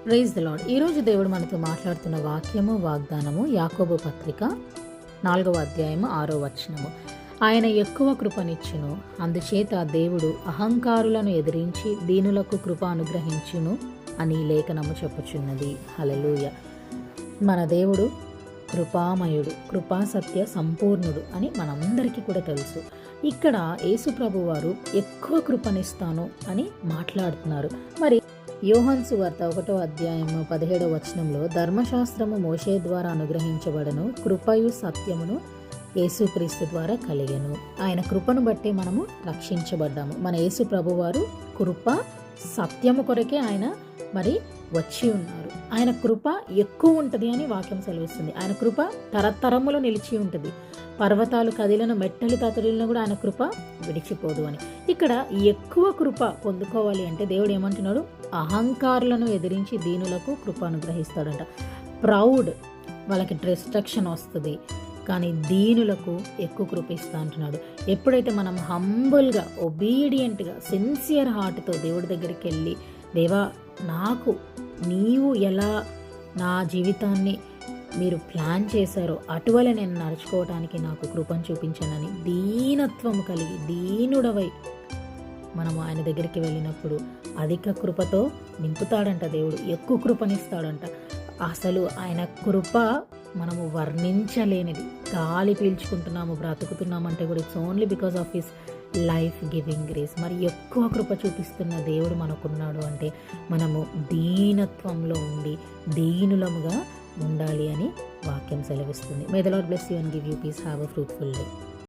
Praise the lord. ఈరోజు దేవుడు మనతో మాట్లాడుతున్న వాక్యము వాగ్దానము యాకోబు పత్రిక 4వ అధ్యాయము 6వ వచనము. ఆయన ఎక్కువ కృపనిచ్చును, అందుచేత దేవుడు అహంకారులను ఎదిరించి దీనులకు కృప అనుగ్రహించును అని లేఖనము చెప్పుచున్నది. హల్లెలూయా. మన దేవుడు కృపామయుడు, కృపా సత్య సంపూర్ణుడు అని మనందరికీ కూడా తెలుసు. ఇక్కడ యేసు ప్రభు వారు ఎక్కువ కృపనిస్తాను అని మాట్లాడుతున్నారు. మరి యోహాను సువార్త 1వ అధ్యాయము 17వ వచనంలో ధర్మశాస్త్రము మోషే ద్వారా అనుగ్రహించబడను, కృపయు సత్యమును యేసుక్రీస్తు ద్వారా కలిగెను. ఆయన కృపను బట్టి మనము రక్షించబడ్డాము. మన యేసు ప్రభు వారు కృప సత్యము కొరకే ఆయన మరి వచ్చి ఉన్నారు. ఆయన కృప ఎక్కువ ఉంటుంది అని వాక్యం సెలవిస్తుంది. ఆయన కృప తరతరములు నిలిచి ఉంటుంది. పర్వతాలు కదిలిన మెట్టలు కదిలిన కూడా ఆయన కృప విడిచిపోదు అని. ఇక్కడ ఎక్కువ కృప పొందుకోవాలి అంటే దేవుడు ఏమంటున్నాడు? అహంకారులను ఎదిరించి దీనులకు కృప అనుగ్రహిస్తాడంట. ప్రౌడ్ వాళ్ళకి డిస్ట్రక్షన్ వస్తుంది, కానీ దీనులకు ఎక్కువ కృప ఇస్తా అంటున్నాడు. ఎప్పుడైతే మనం హంబుల్గా, ఒబీడియంట్గా, సిన్సియర్ హార్ట్తో దేవుడి దగ్గరికి వెళ్ళి, దేవా నాకు నీవు ఎలా నా జీవితాన్ని మీరు ప్లాన్ చేశారో అటువల నేను నడుచుకోవడానికి నాకు కృపను చూపించానని దీనత్వము కలిగి దీనుడవై మనము ఆయన దగ్గరికి వెళ్ళినప్పుడు అధిక కృపతో నింపుతాడంట దేవుడు. ఎక్కువ కృపనిస్తాడంట. అసలు ఆయన కృప మనము వర్ణించలేనిది. గాలి పీల్చుకుంటున్నాము, బ్రతుకుతున్నామంటే కూడా it's only because of his life giving grace. మరి ఎక్కువ కృప చూపిస్తున్న దేవుడు మనకున్నాడు అంటే మనము దీనత్వంలో ఉండి దీనులముగా ఉండాలి అని వాక్యం సెలవిస్తుంది. May the lord bless you and give you peace. Have a fruitful day.